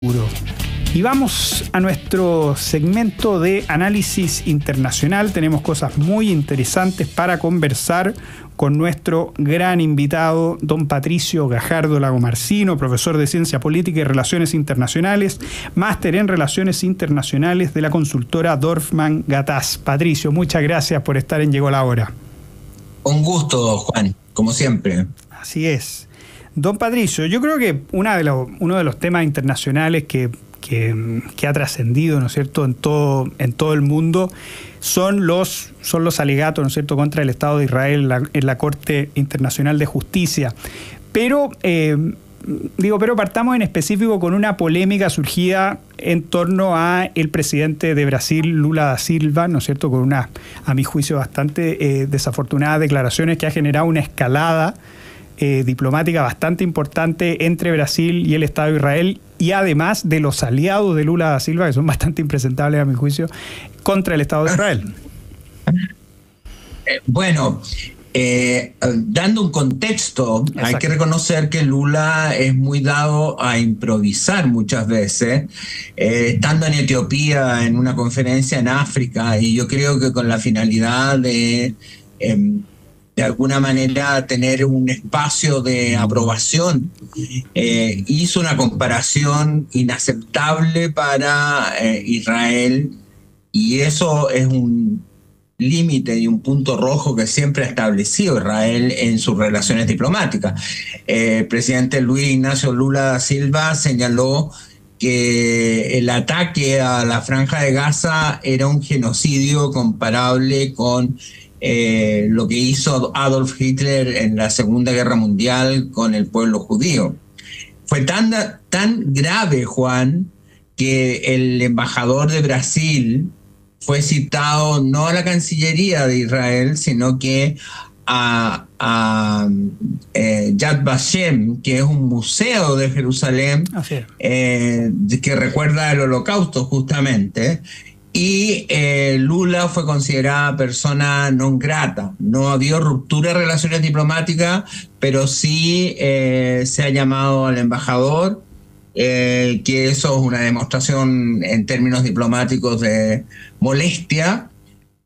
Y vamos a nuestro segmento de análisis internacional. Tenemos cosas muy interesantes para conversar con nuestro gran invitado, don Patricio Gajardo Lagomarsino, profesor de Ciencia Política y Relaciones Internacionales, máster en Relaciones Internacionales de la consultora Dorfman Gataz. Patricio, muchas gracias por estar en Llegó la Hora. Un gusto, Juan, como siempre. Así es. Don Patricio, yo creo que uno de los temas internacionales que ha trascendido, ¿no es cierto?, en todo el mundo son los alegatos, ¿no es cierto?, contra el Estado de Israel en la Corte Internacional de Justicia. Pero partamos en específico con una polémica surgida en torno a el presidente de Brasil, Lula da Silva, ¿no es cierto?, con unas, a mi juicio, bastante desafortunadas declaraciones que ha generado una escalada diplomática bastante importante entre Brasil y el Estado de Israel, y además de los aliados de Lula da Silva, que son bastante impresentables a mi juicio, contra el Estado de Israel. Dando un contexto, exacto, hay que reconocer que Lula es muy dado a improvisar muchas veces, estando en Etiopía en una conferencia en África, y yo creo que con la finalidad de alguna manera tener un espacio de aprobación, hizo una comparación inaceptable para Israel, y eso es un límite y un punto rojo que siempre ha establecido Israel en sus relaciones diplomáticas. El presidente Luis Ignacio Lula da Silva señaló que el ataque a la Franja de Gaza era un genocidio comparable con lo que hizo Adolf Hitler en la Segunda Guerra Mundial con el pueblo judío. Fue tan grave, Juan, que el embajador de Brasil fue citado no a la Cancillería de Israel, sino que a Yad Vashem, que es un museo de Jerusalén, que recuerda el Holocausto justamente. Y Lula fue considerada persona non grata. No había ruptura de relaciones diplomáticas, pero sí se ha llamado al embajador, que eso es una demostración en términos diplomáticos de molestia,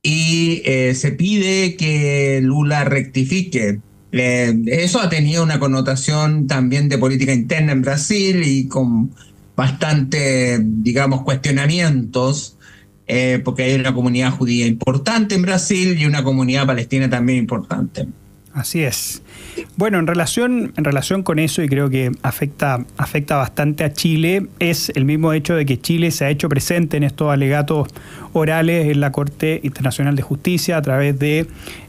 y se pide que Lula rectifique. Eso ha tenido una connotación también de política interna en Brasil y con bastante, digamos, cuestionamientos, porque hay una comunidad judía importante en Brasil y una comunidad palestina también importante. Así es. Bueno, en relación con eso, y creo que afecta bastante a Chile, es el mismo hecho de que Chile se ha hecho presente en estos alegatos orales en la Corte Internacional de Justicia a través de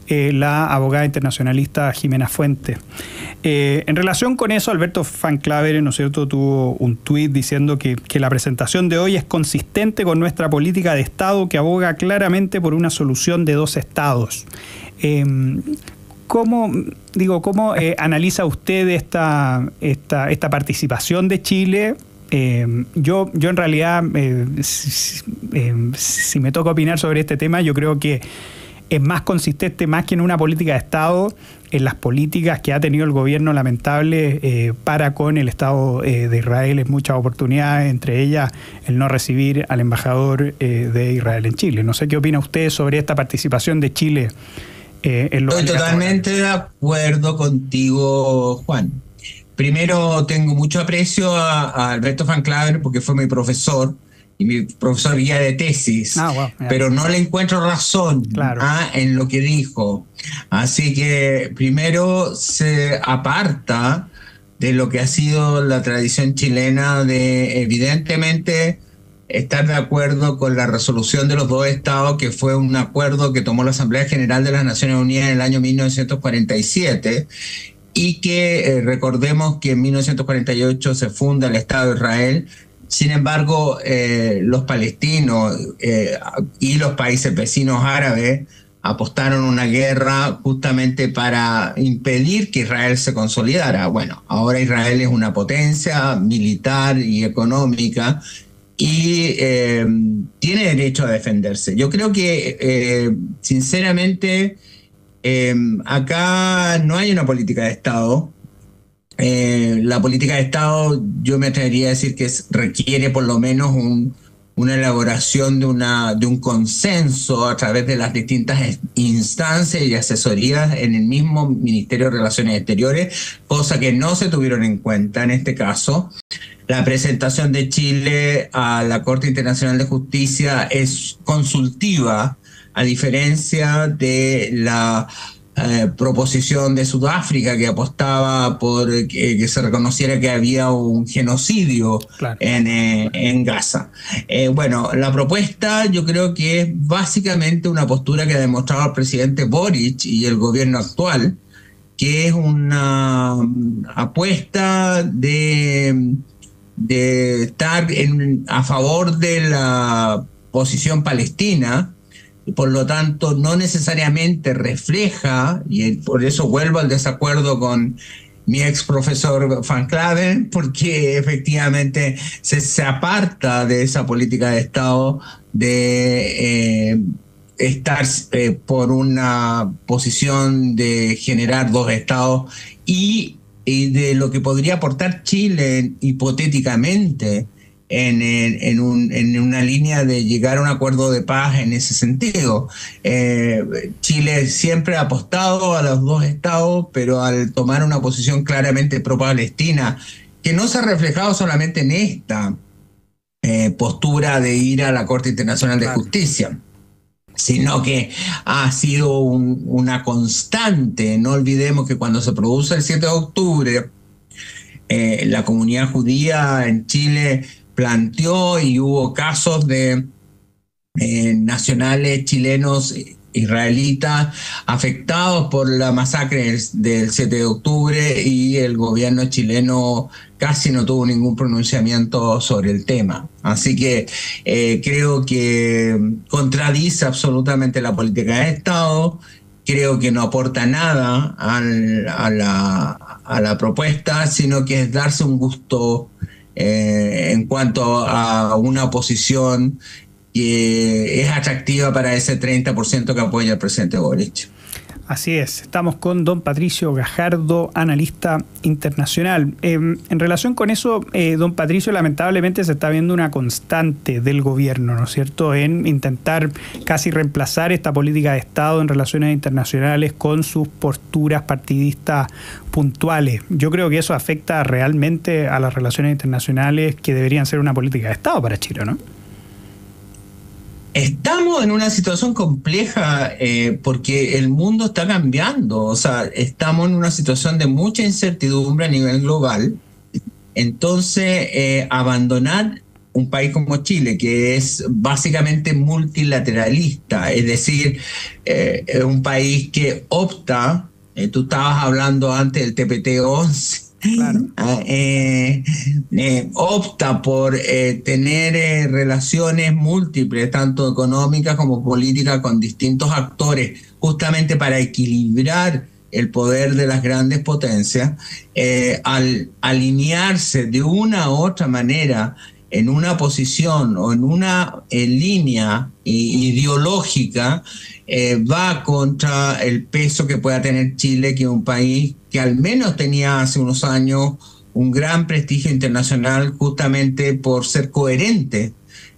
la abogada internacionalista Jimena Fuentes. En relación con eso, Alberto Van Klaveren, ¿no es cierto?, tuvo un tuit diciendo que la presentación de hoy es consistente con nuestra política de Estado, que aboga claramente por una solución de dos estados. ¿Cómo analiza usted esta participación de Chile? Yo en realidad, si me toca opinar sobre este tema, yo creo que es más consistente, más que en una política de Estado, en las políticas que ha tenido el gobierno lamentable para con el Estado de Israel en muchas oportunidades, entre ellas el no recibir al embajador de Israel en Chile. No sé qué opina usted sobre esta participación de Chile. Estoy totalmente de acuerdo contigo, Juan. Primero, tengo mucho aprecio a Alberto Van Klaveren porque fue mi profesor y mi profesor guía de tesis, pero no le encuentro razón en lo que dijo. Así que primero se aparta de lo que ha sido la tradición chilena de, evidentemente, estar de acuerdo con la resolución de los dos estados, que fue un acuerdo que tomó la Asamblea General de las Naciones Unidas en el año 1947, y que recordemos que en 1948 se funda el Estado de Israel. Sin embargo, los palestinos y los países vecinos árabes apostaron una guerra justamente para impedir que Israel se consolidara. Bueno, ahora Israel es una potencia militar y económica, y tiene derecho a defenderse. Yo creo que, sinceramente, acá no hay una política de Estado. La política de Estado, yo me atrevería a decir que requiere por lo menos una elaboración de un consenso a través de las distintas instancias y asesorías en el mismo Ministerio de Relaciones Exteriores, cosa que no se tuvieron en cuenta en este caso. La presentación de Chile a la Corte Internacional de Justicia es consultiva, a diferencia de la proposición de Sudáfrica, que apostaba por que se reconociera que había un genocidio, claro, en Gaza. Bueno, la propuesta yo creo que es básicamente una postura que ha demostrado el presidente Boric y el gobierno actual, que es una apuesta de estar a favor de la posición palestina, y por lo tanto no necesariamente refleja, y por eso vuelvo al desacuerdo con mi ex profesor Van Claven, porque efectivamente se aparta de esa política de Estado de estar por una posición de generar dos estados y de lo que podría aportar Chile hipotéticamente en una línea de llegar a un acuerdo de paz en ese sentido. Chile siempre ha apostado a los dos estados, pero al tomar una posición claramente pro-palestina, que no se ha reflejado solamente en esta postura de ir a la Corte Internacional de Justicia, sino que ha sido una constante. No olvidemos que cuando se produce el 7 de octubre, la comunidad judía en Chile planteó y hubo casos de nacionales chilenos israelitas afectados por la masacre del 7 de octubre, y el gobierno chileno casi no tuvo ningún pronunciamiento sobre el tema. Así que creo que contradice absolutamente la política de Estado, creo que no aporta nada a la propuesta, sino que es darse un gusto en cuanto a una posición que es atractiva para ese 30% que apoya al presidente Boric. Así es, estamos con don Patricio Gajardo, analista internacional. En relación con eso, don Patricio, lamentablemente se está viendo una constante del gobierno, ¿no es cierto?, en intentar casi reemplazar esta política de Estado en relaciones internacionales con sus posturas partidistas puntuales. Yo creo que eso afecta realmente a las relaciones internacionales que deberían ser una política de Estado para Chile, ¿no? Estamos en una situación compleja porque el mundo está cambiando, o sea, estamos en una situación de mucha incertidumbre a nivel global. Entonces, abandonar un país como Chile, que es básicamente multilateralista, es decir, es un país que opta, tú estabas hablando antes del TPP-11, claro, opta por tener relaciones múltiples, tanto económicas como políticas, con distintos actores, justamente para equilibrar el poder de las grandes potencias. Al alinearse de una u otra manera en una posición o en una línea ideológica, va contra el peso que pueda tener Chile, que es un país que al menos tenía hace unos años un gran prestigio internacional, justamente por ser coherente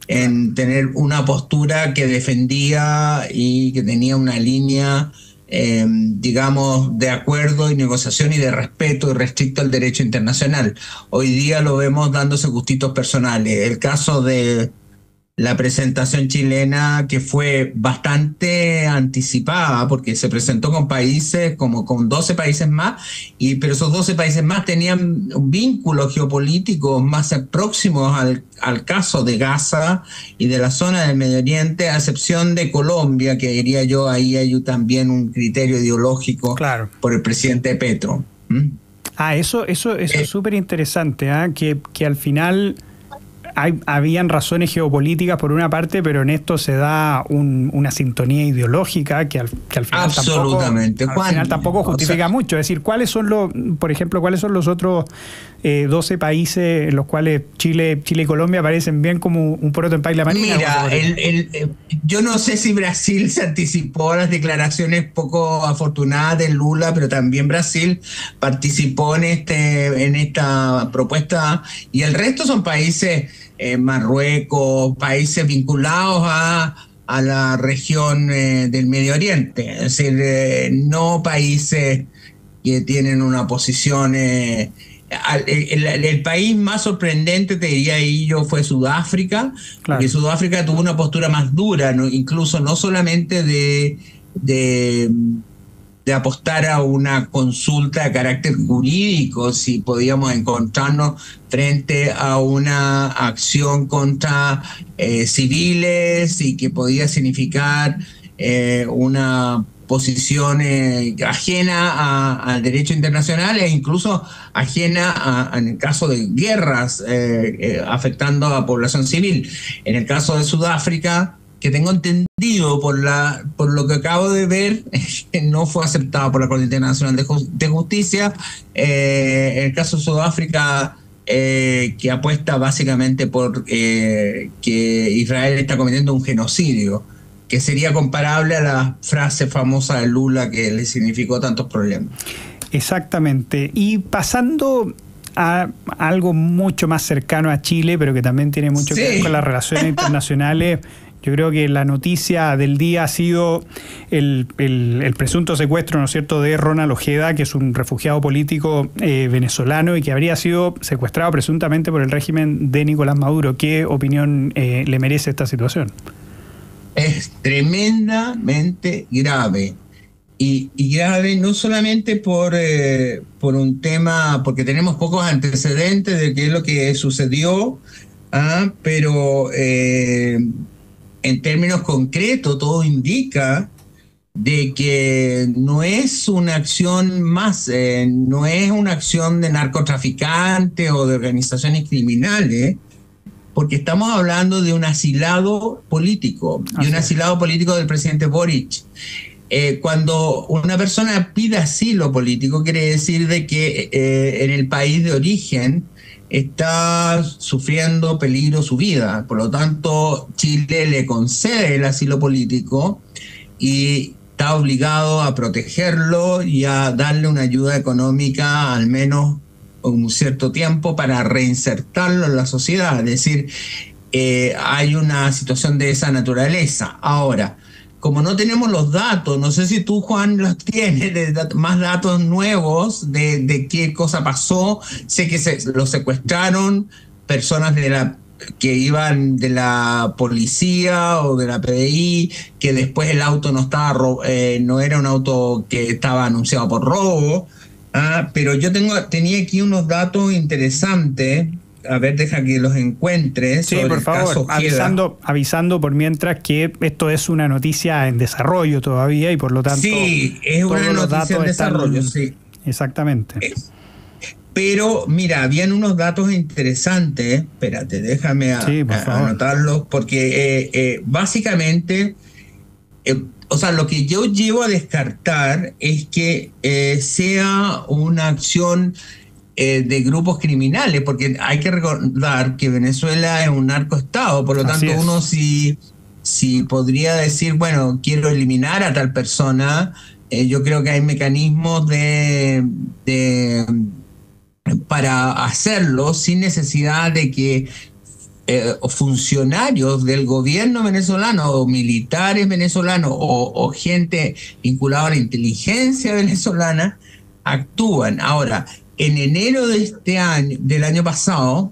en tener una postura que defendía y que tenía una línea, digamos, de acuerdo y negociación y de respeto y restricto al derecho internacional. Hoy día lo vemos dándose gustitos personales. El caso de la presentación chilena, que fue bastante anticipada, porque se presentó con países, como con 12 países más, pero esos 12 países más tenían vínculos geopolíticos más próximos al caso de Gaza y de la zona del Medio Oriente, a excepción de Colombia, que diría yo, ahí hay también un criterio ideológico, claro, por el presidente Petro. Eso es súper interesante, que al final habían razones geopolíticas por una parte, pero en esto se da una sintonía ideológica que al final absolutamente tampoco justifica mucho. Es decir, ¿cuáles son los otros 12 países en los cuales Chile y Colombia aparecen bien como un poroto en paila marina. Mira, yo no sé si Brasil se anticipó a las declaraciones poco afortunadas de Lula, pero también Brasil participó en esta propuesta, y el resto son países, Marruecos, países vinculados a la región del Medio Oriente, es decir, no países que tienen una posición... el país más sorprendente, te diría yo, fue Sudáfrica, claro, porque Sudáfrica tuvo una postura más dura, ¿no? Incluso no solamente de apostar a una consulta de carácter jurídico, si podíamos encontrarnos frente a una acción contra civiles y que podía significar una posición ajena al derecho internacional e incluso ajena en el caso de guerras afectando a población civil. En el caso de Sudáfrica, que tengo entendido por lo que acabo de ver, no fue aceptado por la Corte Internacional de Justicia. En el caso de Sudáfrica, que apuesta básicamente por que Israel está cometiendo un genocidio, que sería comparable a la frase famosa de Lula que le significó tantos problemas. Exactamente. Y pasando a algo mucho más cercano a Chile, pero que también tiene mucho que ver con las relaciones internacionales, yo creo que la noticia del día ha sido el presunto secuestro, ¿no es cierto?, de Ronald Ojeda, que es un refugiado político venezolano y que habría sido secuestrado presuntamente por el régimen de Nicolás Maduro. ¿Qué opinión le merece esta situación? Es tremendamente grave. Y grave no solamente por un tema, porque tenemos pocos antecedentes de qué es lo que sucedió, pero en términos concretos todo indica de que no es una acción más, no es una acción de narcotraficantes o de organizaciones criminales, porque estamos hablando de un asilado político, y un asilado político del presidente Boric. Cuando una persona pide asilo político, quiere decir de que en el país de origen está sufriendo peligro su vida. Por lo tanto, Chile le concede el asilo político y está obligado a protegerlo y a darle una ayuda económica al menos un cierto tiempo para reinsertarlo en la sociedad. Es decir, hay una situación de esa naturaleza. Ahora, como no tenemos los datos, no sé si tú, Juan, los tienes, más datos nuevos de qué cosa pasó. Sé que lo secuestraron personas que iban de la policía o de la PDI, que después el auto no era un auto que estaba anunciado por robo. Pero yo tenía aquí unos datos interesantes. A ver, deja que los encuentre. Sí, por favor, avisando por mientras que esto es una noticia en desarrollo todavía y por lo tanto... Sí, es una noticia en desarrollo, sí. Exactamente. Pero mira, habían unos datos interesantes. Espérate, déjame anotarlos, porque básicamente... o sea, lo que yo llevo a descartar es que sea una acción de grupos criminales, porque hay que recordar que Venezuela es un narcoestado, por lo tanto uno si podría decir, bueno, quiero eliminar a tal persona, yo creo que hay mecanismos para hacerlo sin necesidad de que funcionarios del gobierno venezolano o militares venezolanos o gente vinculada a la inteligencia venezolana actúan. Ahora, en enero de del año pasado,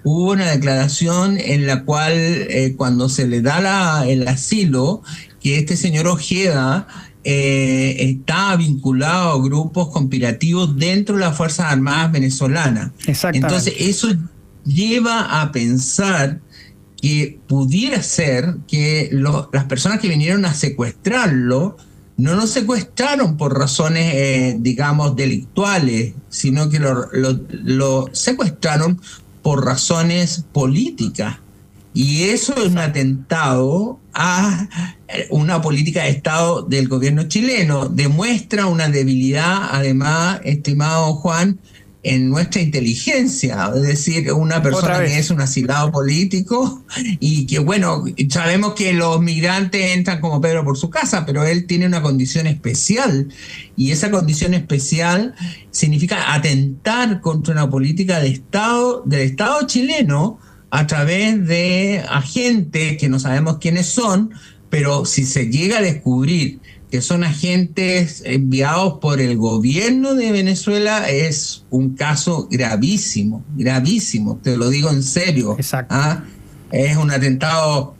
hubo una declaración en la cual cuando se le da el asilo, que este señor Ojeda está vinculado a grupos conspirativos dentro de las Fuerzas Armadas venezolanas. Entonces eso lleva a pensar que pudiera ser que las personas que vinieron a secuestrarlo no lo secuestraron por razones, digamos, delictuales, sino que lo secuestraron por razones políticas. Y eso es un atentado a una política de Estado del gobierno chileno. Demuestra una debilidad, además, estimado Juan, en nuestra inteligencia, es decir, una persona que es un asilado político y que, bueno, sabemos que los migrantes entran como Pedro por su casa, pero él tiene una condición especial y esa condición especial significa atentar contra una política de Estado, del Estado chileno a través de agentes que no sabemos quiénes son, pero si se llega a descubrir que son agentes enviados por el gobierno de Venezuela, es un caso gravísimo, gravísimo, te lo digo en serio. Exacto. Es un atentado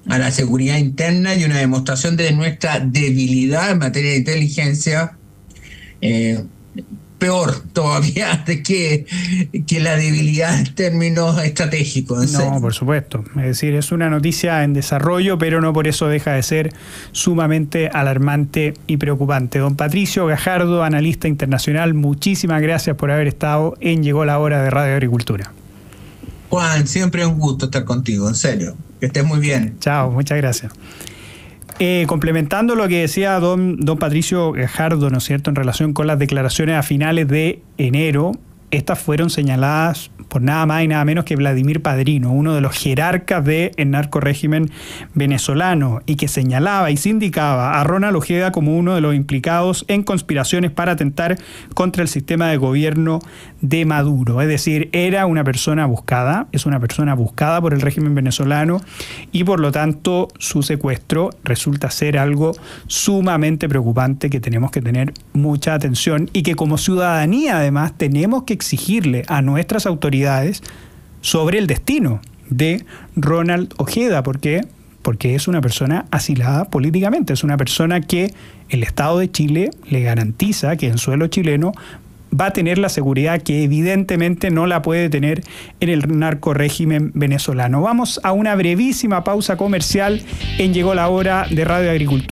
a la seguridad interna y una demostración de nuestra debilidad en materia de inteligencia, peor todavía de que la debilidad en términos estratégicos. No, por supuesto. Es decir, es una noticia en desarrollo, pero no por eso deja de ser sumamente alarmante y preocupante. Don Patricio Gajardo, analista internacional, muchísimas gracias por haber estado en Llegó la Hora de Radio Agricultura. Juan, siempre un gusto estar contigo, en serio. Que estés muy bien. Chao, muchas gracias. Complementando lo que decía don Patricio Gajardo, ¿no es cierto?, en relación con las declaraciones a finales de enero, estas fueron señaladas por nada más y nada menos que Vladimir Padrino, uno de los jerarcas del narcorrégimen venezolano, y que señalaba y sindicaba a Ronald Ojeda como uno de los implicados en conspiraciones para atentar contra el sistema de gobierno de Maduro. Es decir, era una persona buscada, es una persona buscada por el régimen venezolano y por lo tanto su secuestro resulta ser algo sumamente preocupante que tenemos que tener mucha atención y que como ciudadanía además tenemos que exigirle a nuestras autoridades sobre el destino de Ronald Ojeda. ¿Por qué? Porque es una persona asilada políticamente, es una persona que el Estado de Chile le garantiza que en suelo chileno va a tener la seguridad que evidentemente no la puede tener en el narcorrégimen venezolano. Vamos a una brevísima pausa comercial en Llegó la Hora de Radio Agricultura.